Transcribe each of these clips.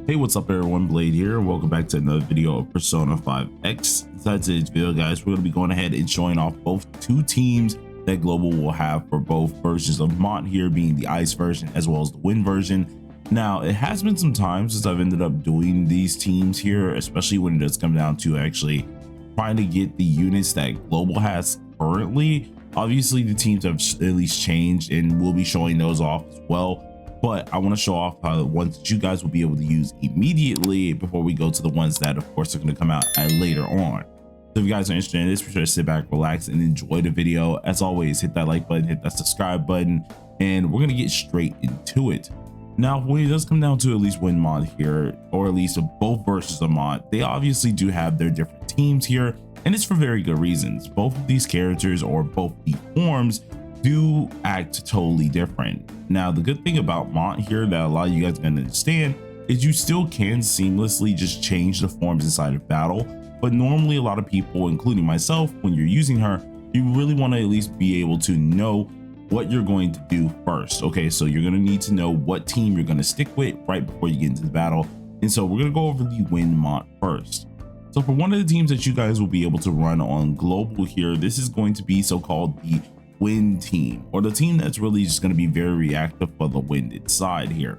Hey, what's up everyone, Blade here, and welcome back to another video of Persona 5X. Inside today's video, guys, we're going to be going ahead and showing off both two teams that Global will have for both versions of Mont, here being the Ice version as well as the Wind version. Now, it has been some time since I've ended up doing these teams here, especially when it does come down to actually trying to get the units that Global has currently. Obviously, the teams have at least changed, and we'll be showing those off as well. But I want to show off the ones that you guys will be able to use immediately before we go to the ones that, of course, are going to come out later on. So if you guys are interested in this, be sure to sit back, relax, and enjoy the video. As always, hit that like button, hit that subscribe button, and we're going to get straight into it. Now, when it does come down to at least one mod here, or at least both versions of mod, they obviously do have their different teams here, and it's for very good reasons. Both of these characters, or both the forms, do act totally different. Now, the good thing about Mont here that a lot of you guys are going to understand is you still can seamlessly just change the forms inside of battle, but normally a lot of people, including myself, when you're using her, you really want to at least be able to know what you're going to do first. Okay, so you're going to need to know what team you're going to stick with right before you get into the battle, and so we're going to go over the Wind Mont first. So for one of the teams that you guys will be able to run on Global here, this is going to be so-called the Wind team, or the team that's really just going to be very reactive for the winded side here.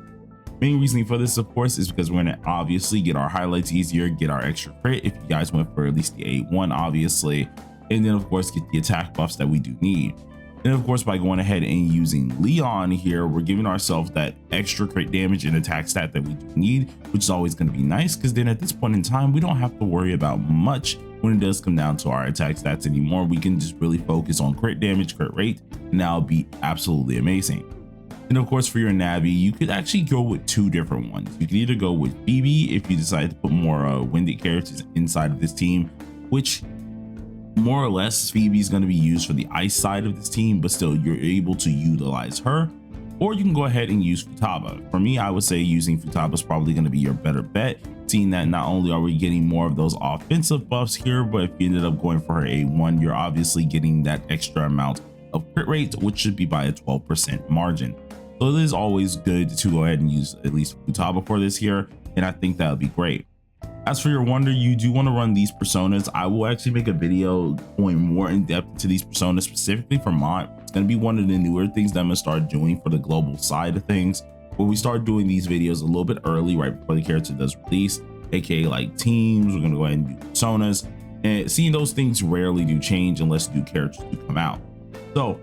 Main reasoning for this, of course, is because we're going to obviously get our highlights easier, get our extra crit if you guys went for at least the 8-1, obviously, and then of course get the attack buffs that we do need. And of course, by going ahead and using Leon here, we're giving ourselves that extra crit damage and attack stat that we do need, which is always going to be nice, because then at this point in time, we don't have to worry about much when it does come down to our attack stats anymore. We can just really focus on crit damage, crit rate, and that'll be absolutely amazing. And of course, for your Navi, you could actually go with two different ones. You can either go with Phoebe if you decide to put more winded characters inside of this team, which more or less Phoebe is going to be used for the ice side of this team, but still you're able to utilize her. Or you can go ahead and use Futaba. For me, I would say using Futaba is probably going to be your better bet, seeing that not only are we getting more of those offensive buffs here, but if you ended up going for her A1, you're obviously getting that extra amount of crit rate, which should be by a 12% margin. So it is always good to go ahead and use at least Futaba for this here, and I think that would be great. As for your wonder, you do want to run these personas. I will actually make a video going more in depth into these personas specifically for Mont. It's going to be one of the newer things that I'm going to start doing for the Global side of things, where we start doing these videos a little bit early, right before the character does release, aka like teams. We're going to go ahead and do personas, and seeing those things rarely do change unless new characters do come out. So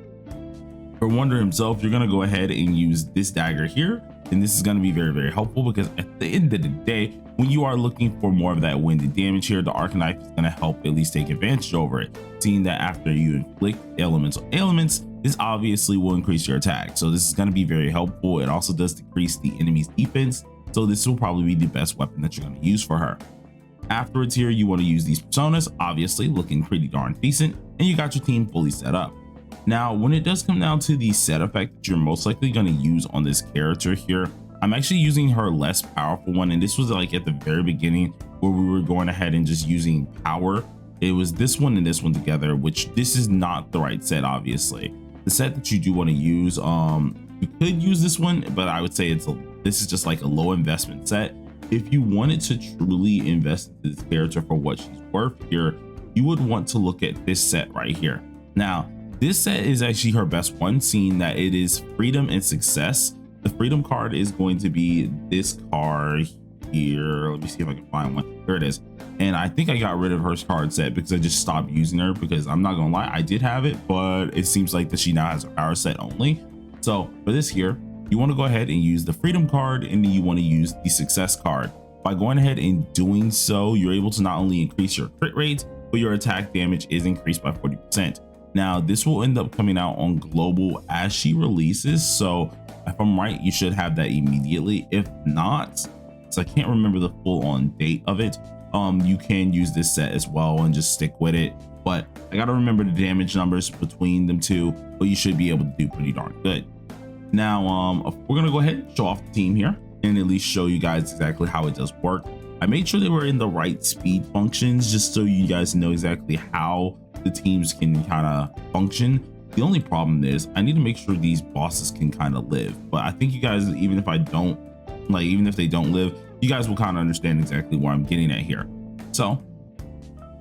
for Wonder himself, you're going to go ahead and use this dagger here, and this is going to be very, very helpful, because at the end of the day, when you are looking for more of that winded damage here, the Arc Knife is going to help at least take advantage over it, seeing that after you inflict elemental ailments, this obviously will increase your attack. So this is going to be very helpful. It also does decrease the enemy's defense, so this will probably be the best weapon that you're going to use for her. Afterwards here, you want to use these personas, obviously looking pretty darn decent, and you got your team fully set up. Now, when it does come down to the set effect that you're most likely going to use on this character here, I'm actually using her less powerful one, and this was like at the very beginning where we were going ahead and just using power. It was this one and this one together, which this is not the right set. Obviously, the set that you do want to use, you could use this one, but I would say this is just like a low investment set. If you wanted to truly invest in this character for what she's worth here, you would want to look at this set right here. Now, this set is actually her best one, seeing that it is freedom and success. The freedom card is going to be this card here. Let me see if I can find one. There it is. And I think I got rid of her card set because I just stopped using her, because I'm not gonna lie, I did have it, but it seems like that she now has a power set only. So for this here, you want to go ahead and use the freedom card, and then you want to use the success card. By going ahead and doing so, you're able to not only increase your crit rate, but your attack damage is increased by 40%. Now, this will end up coming out on Global as she releases, so if I'm right, you should have that immediately. If not, so I can't remember the full on date of it, you can use this set as well and just stick with it, but I gotta remember the damage numbers between them two, but you should be able to do pretty darn good. Now, we're gonna go ahead and show off the team here and at least show you guys exactly how it does work. I made sure they were in the right speed functions, just so you guys know exactly how the teams can kind of function. The only problem is I need to make sure these bosses can kind of live, but I think you guys, even if I don't like even if they don't live, you guys will kind of understand exactly where I'm getting at here. So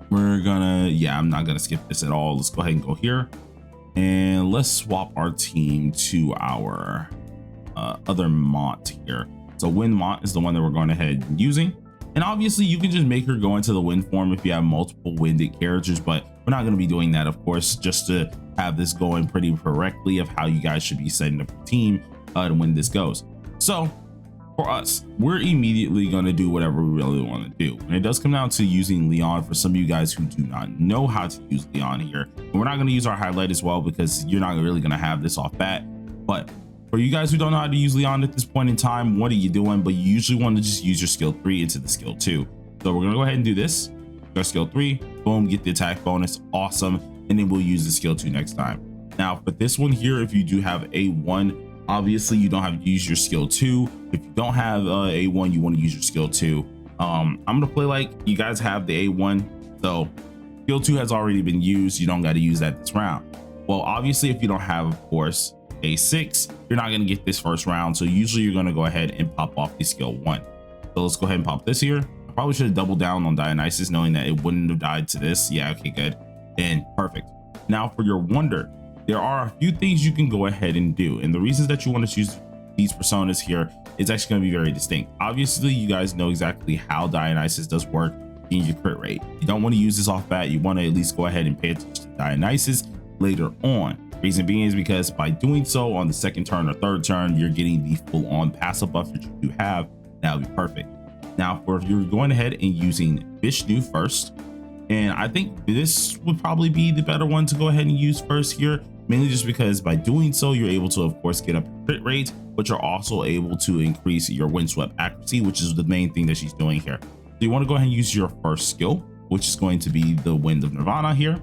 we're gonna, yeah, I'm not gonna skip this at all. Let's go ahead and go here and let's swap our team to our other Mont here. So Wind Mont is the one that we're going ahead and using. And obviously you can just make her go into the wind form if you have multiple winded characters, but we're not going to be doing that, of course, just to have this going pretty correctly of how you guys should be setting up your team when this goes. So for us, we're immediately going to do whatever we really want to do. And it does come down to using Leon for some of you guys who do not know how to use Leon here. And we're not going to use our highlight as well because you're not really going to have this off bat. But for you guys who don't know how to use Leon at this point in time, what are you doing? But you usually want to just use your skill 3 into the skill 2. So we're going to go ahead and do this. Our skill 3, boom, get the attack bonus, awesome. And then we'll use the skill 2 next time. Now for this one here, if you do have A1, obviously you don't have to use your skill 2. If you don't have A1, you want to use your skill 2. I'm going to play like you guys have the A1. So skill 2 has already been used. You don't got to use that this round. Well, obviously if you don't have, of course, A6, you're not going to get this first round. So usually you're going to go ahead and pop off the skill 1. So let's go ahead and pop this here. I probably should have doubled down on Dionysus, knowing that it wouldn't have died to this. Yeah, okay, good. And perfect. Now for your wonder, there are a few things you can go ahead and do. And the reasons that you want to choose these personas here is actually going to be very distinct. Obviously, you guys know exactly how Dionysus does work in your crit rate. You don't want to use this off bat. You want to at least go ahead and pay attention to Dionysus later on. Reason being is because by doing so on the second turn or third turn, you're getting the full on passive buff that you do have. That would be perfect. Now, for if you're going ahead and using Vishnu first, and I think this would probably be the better one to go ahead and use first here, mainly just because by doing so, you're able to, of course, get up your crit rate, but you're also able to increase your windswept accuracy, which is the main thing that she's doing here. So you want to go ahead and use your first skill, which is going to be the Wind of Nirvana here.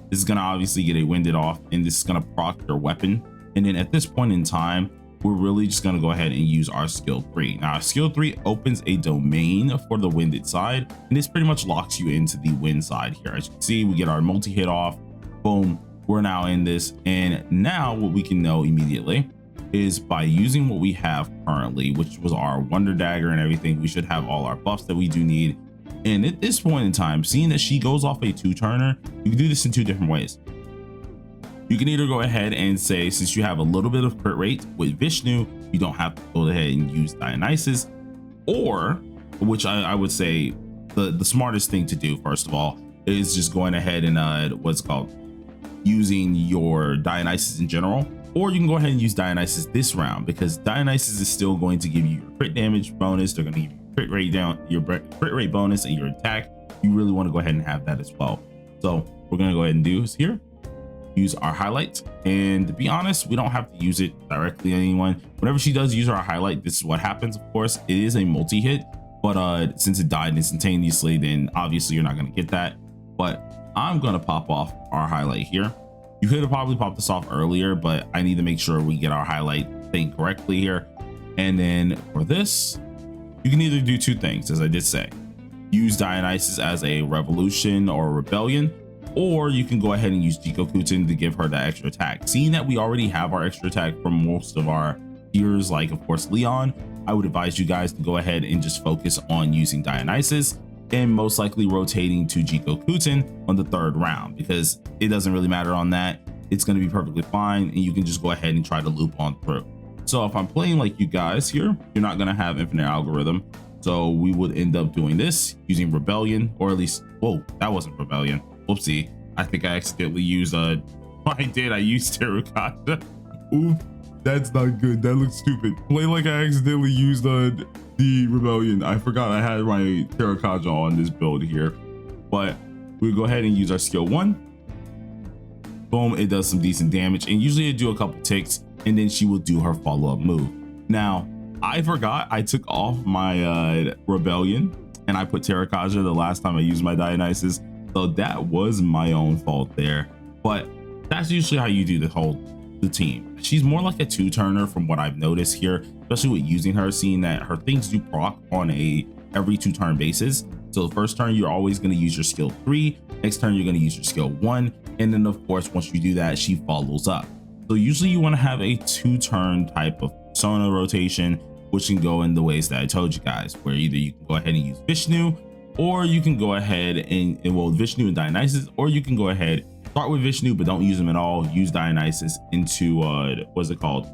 This is going to obviously get it winded off, and this is going to proc your weapon. And then at this point in time, we're really just going to go ahead and use our skill 3. Now, skill 3 opens a domain for the winded side, and this pretty much locks you into the wind side here. As you can see, we get our multi-hit off. Boom, we're now in this. And now what we can know immediately is by using what we have currently, which was our Wonder Dagger and everything, we should have all our buffs that we do need. And at this point in time, seeing that she goes off a 2-turner, you can do this in 2 different ways. You can either go ahead and say, since you have a little bit of crit rate with Vishnu, you don't have to go ahead and use Dionysus, or, which I would say the smartest thing to do, first of all, is just going ahead and what's called using your Dionysus in general. Or you can go ahead and use Dionysus this round, because Dionysus is still going to give you your crit damage bonus. They're going to give you crit rate down, your crit rate bonus, and your attack. You really want to go ahead and have that as well. So we're going to go ahead and do is here, use our highlight. And to be honest, we don't have to use it directly on anyone. Whenever she does use our highlight, this is what happens. Of course, it is a multi-hit, but since it died instantaneously, then obviously you're not going to get that. But I'm going to pop off our highlight here. You could have probably popped this off earlier, but I need to make sure we get our highlight thing correctly here. And then for this, you can either do 2 things, as I did say. Use Dionysus as a revolution or a rebellion, or you can go ahead and use Jikokutin to give her that extra attack. Seeing that we already have our extra attack from most of our tiers, like of course Leon, I would advise you guys to go ahead and just focus on using Dionysus and most likely rotating to Jikokutin on the 3rd round, because it doesn't really matter on that. It's going to be perfectly fine, and you can just go ahead and try to loop on through. So if I'm playing like you guys here, you're not going to have infinite algorithm. So we would end up doing this using rebellion, or at least, whoa, that wasn't rebellion. Whoopsie. I think I accidentally used I used Terracotta. Oof, that's not good. That looks stupid. Play like I accidentally used the rebellion. I forgot I had my Terracotta on this build here. But we'll go ahead and use our skill 1. Boom, it does some decent damage, and usually it do a couple ticks, and then she will do her follow-up move. Now, I forgot I took off my rebellion, and I put Terracotta the last time I used my Dionysus, so that was my own fault there. But that's usually how you do the team. She's more like a 2-turner from what I've noticed here, especially with using her, seeing that her things do proc on a every 2-turn basis. So the first turn, you're always going to use your skill 3. Next turn, you're going to use your skill 1. And then of course, once you do that, she follows up. So usually you want to have a 2-turn type of persona rotation. which can go in the ways that I told you guys, where either you can go ahead and use Vishnu, or you can go ahead and well, Vishnu and Dionysus, or you can go ahead, start with Vishnu, but don't use them at all. Use Dionysus into what's it called?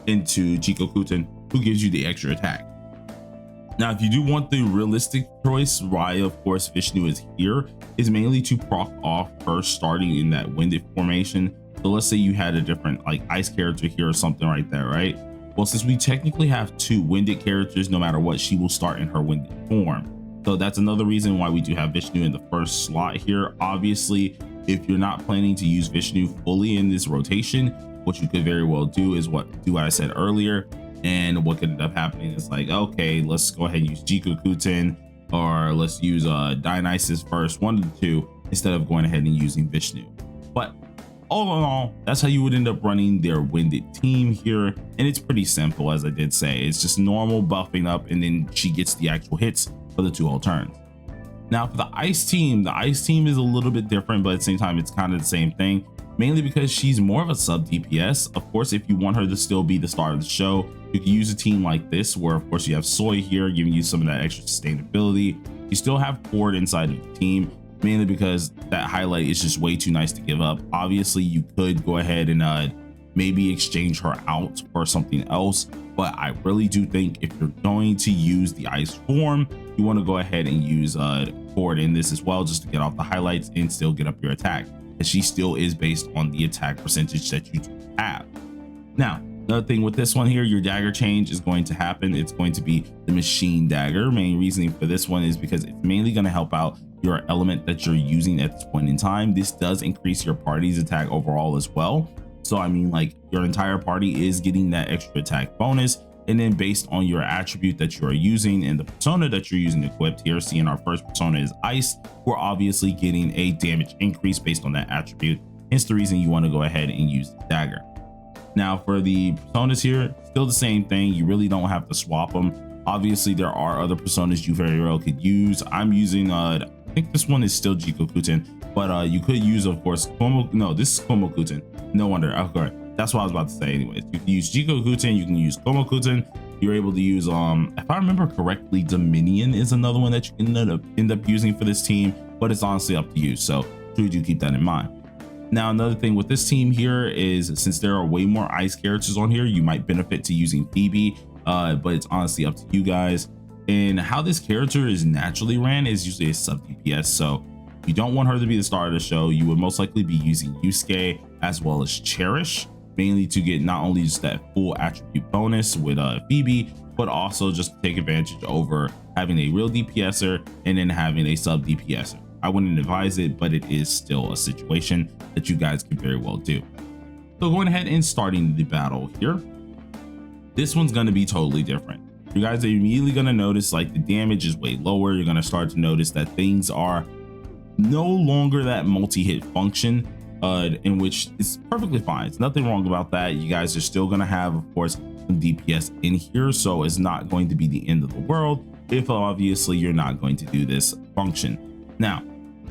Into Jikokutin, who gives you the extra attack. Now, if you do want the realistic choice, why of course Vishnu is here, is mainly to proc off her starting in that winded formation. So let's say you had a different like ice character here or something right there, right? Well, since we technically have 2 winded characters, no matter what, she will start in her winded form. So that's another reason why we do have Vishnu in the first slot here. Obviously, if you're not planning to use Vishnu fully in this rotation, what you could very well do is what I said earlier. And what could end up happening is like, okay, let's go ahead and use Jikokutin, or let's use Dionysus first, one of the two, instead of going ahead and using Vishnu. But all in all, that's how you would end up running their winded team here. And it's pretty simple, as I did say. It's just normal buffing up, and then she gets the actual hits for the 2 whole turns. Now for the ice team is a little bit different, but at the same time, it's kind of the same thing, mainly because she's more of a sub DPS. Of course, if you want her to still be the star of the show, you can use a team like this, where of course you have Soy here giving you some of that extra sustainability. You still have Ford inside of the team, mainly because that highlight is just way too nice to give up. Obviously, you could go ahead and maybe exchange her out for something else, but I really do think if you're going to use the ice form, you want to go ahead and use Ford in this as well, just to get off the highlights and still get up your attack, and she still is based on the attack percentage that you have. Now, another thing with this one here, your dagger change is going to happen. It's going to be the machine dagger. Main reasoning for this one is because it's mainly going to help out your element that you're using at this point in time. This does increase your party's attack overall as well. So I mean, like, your entire party is getting that extra attack bonus, and then based on your attribute that you are using and the persona that you're using equipped here, seeing our first persona is ice, we're obviously getting a damage increase based on that attribute. Hence the reason you want to go ahead and use the dagger. Now for the personas here, still the same thing. You really don't have to swap them. Obviously, there are other personas you very well could use. I'm using I think this one is still Jikokutin, but you could use, of course, this is Komokutin. No wonder. Okay, that's what I was about to say. Anyways, you can use Jikokutin, you can use Komokutin. You're able to use if I remember correctly, Dominion is another one that you can end up using for this team, but it's honestly up to you. So please do keep that in mind. Now, another thing with this team here is, since there are way more ice characters on here, you might benefit to using Phoebe, but it's honestly up to you guys. And how this character is naturally ran is usually a sub DPS. So if you don't want her to be the star of the show, you would most likely be using Yusuke as well as Cherish, mainly to get not only just that full attribute bonus with Phoebe, but also just to take advantage over having a real DPSer and then having a sub DPSer. I wouldn't advise it, but it is still a situation that you guys can very well do. So going ahead and starting the battle here, this one's going to be totally different. You guys are immediately going to notice like the damage is way lower. You're going to start to notice that things are no longer that multi-hit function, in which it's perfectly fine. It's nothing wrong about that. You guys are still going to have, of course, some DPS in here, so it's not going to be the end of the world if obviously you're not going to do this function. Now,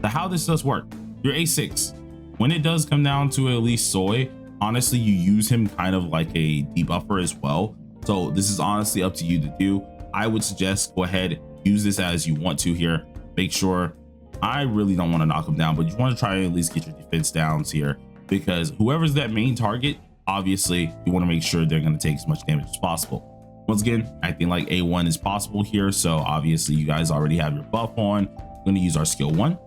how this does work, your A6, when it does come down to at least Soy, honestly, you use him kind of like a debuffer as well. So this is honestly up to you to do. I would suggest go ahead, use this as you want to here. Make sure, I really don't want to knock him down, but you want to try to at least get your defense downs here, because whoever's that main target, obviously you want to make sure they're going to take as much damage as possible. Once again, acting like A1 is possible here. So obviously you guys already have your buff on. We're going to use our skill 1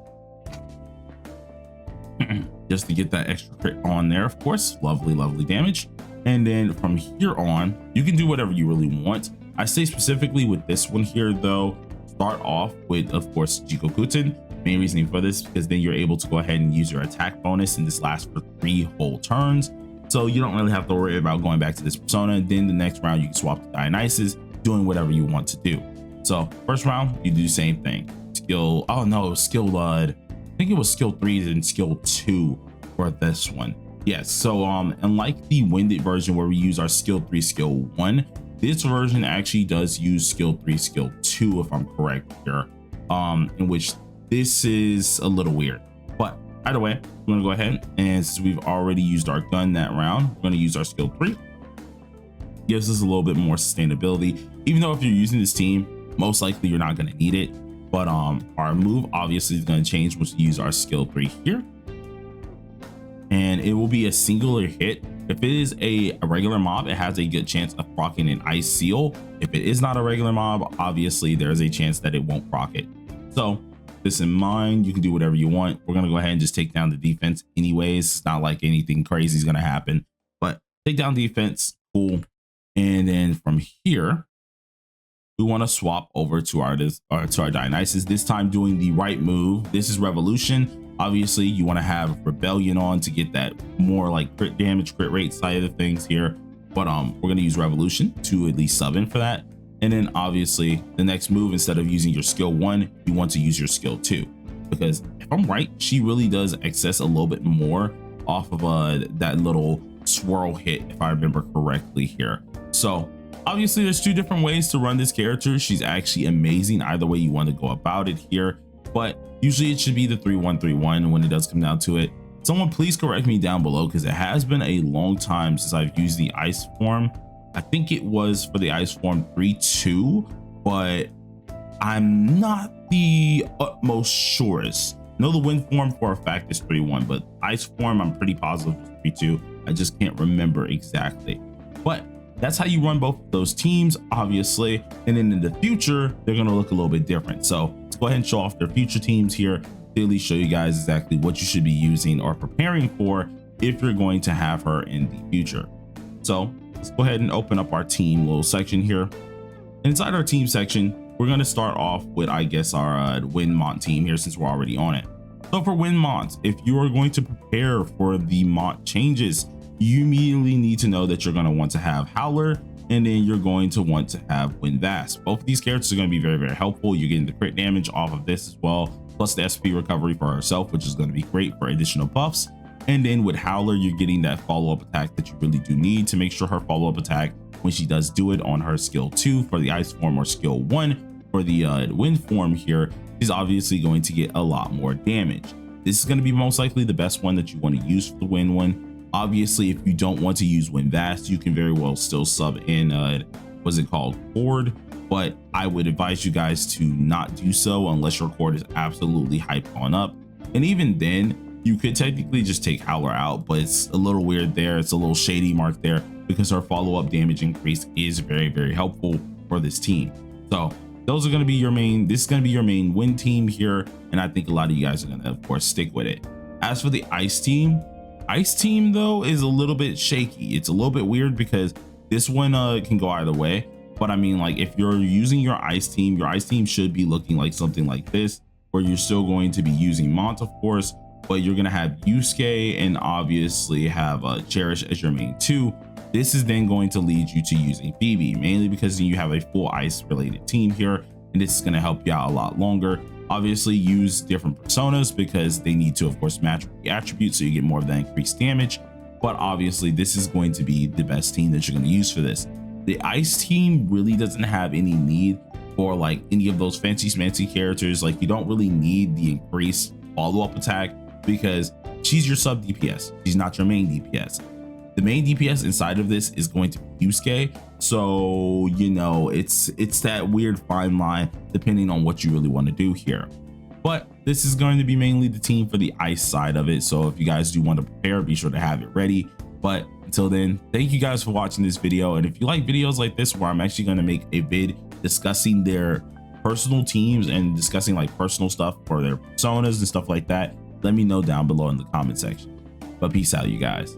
just to get that extra crit on there. Of course, lovely damage. And then from here on, you can do whatever you really want. I say specifically with this one here though, start off with, of course, Jikokutin. Main reasoning for this, because then you're able to go ahead and use your attack bonus, and this lasts for 3 whole turns. So you don't really have to worry about going back to this persona. Then the next round you can swap to Dionysus, doing whatever you want to do. So first round, you do the same thing. Skill, oh no, skill, I think it was skill 3 and skill 2 for this one. Yes, so unlike the winded version where we use our skill 3, skill 1, this version actually does use skill 3, skill 2, if I'm correct here, in which this is a little weird. But either way, we're gonna go ahead, and since we've already used our gun that round, we're gonna use our skill 3. Gives us a little bit more sustainability. even though if you're using this team, most likely you're not going to need it. But our move obviously is going to change once we use our skill 3 here, and it will be a singular hit. If it is a regular mob, it has a good chance of proccing an ice seal. If it is not a regular mob, obviously there's a chance that it won't proc it. So this in mind, you can do whatever you want. We're gonna go ahead and just take down the defense anyways. It's not like anything crazy is gonna happen, but take down defense, cool. And then from here, we want to swap over to our Dionysus, this time doing the right move. This is Revolution. Obviously you want to have Rebellion on to get that more like crit damage, crit rate side of things here, but we're going to use Revolution to at least sub in for that. And then obviously the next move, instead of using your skill 1, you want to use your skill 2, because if I'm right, she really does access a little bit more off of that little swirl hit, if I remember correctly here. So obviously there's 2 different ways to run this character. She's actually amazing either way you want to go about it here, but usually it should be the 3-1-3-1 when it does come down to it. Someone please correct me down below, because it has been a long time since I've used the ice form. I think it was for the ice form 3-2, but I'm not the utmost surest. I know the wind form for a fact is 3-1, but ice form I'm pretty positive is 3-2. I just can't remember exactly, but that's how you run both of those teams, obviously. And then in the future, they're going to look a little bit different. So let's go ahead and show off their future teams here, clearly show you guys exactly what you should be using or preparing for if you're going to have her in the future. So let's go ahead and open up our team little section here. Inside our team section, we're going to start off with, I guess, our Mont team here, since we're already on it. So for Mont, if you are going to prepare for the Mont changes, you immediately need to know that you're going to want to have Howler, and then you're going to want to have Wind Vast. Both of these characters are going to be very, very helpful. You're getting the crit damage off of this as well, plus the SP recovery for herself, which is going to be great for additional buffs. And then with Howler, you're getting that follow-up attack that you really do need to make sure her follow-up attack, when she does do it on her skill 2 for the ice form or skill 1 for the wind form here, is obviously going to get a lot more damage. This is going to be most likely the best one that you want to use for the wind one. Obviously, if you don't want to use Wind Vast, you can very well still sub in what's it called, Cord, but I would advise you guys to not do so unless your Cord is absolutely hyped on up. And even then, you could technically just take Howler out, but it's a little weird there. It's a little shady mark there, because her follow-up damage increase is very, very helpful for this team. So those are going to be your main, this is going to be your main win team here, and I think a lot of you guys are going to, of course, stick with it. As for the ice team though is a little bit shaky. It's a little bit weird because this one can go either way, but I mean, like, if you're using your ice team should be looking like something like this, where you're still going to be using Mont, of course, but you're going to have Yusuke and obviously have Cherish as your main 2. This is then going to lead you to using Phoebe, mainly because you have a full ice related team here, and this is going to help you out a lot longer. Obviously use different personas because they need to, of course, match the attributes so you get more of that increased damage, but obviously this is going to be the best team that you're going to use for this. The ice team really doesn't have any need for like any of those fancy smancy characters. Like, you don't really need the increased follow-up attack because she's your sub DPS, she's not your main DPS. The main DPS inside of this is going to be Yusuke, so you know, it's that weird fine line depending on what you really want to do here. But this is going to be mainly the team for the ice side of it, so if you guys do want to prepare, be sure to have it ready. But until then, thank you guys for watching this video, and if you like videos like this where I'm actually going to make a vid discussing their personal teams and discussing like personal stuff for their personas and stuff like that, let me know down below in the comment section. But peace out, you guys.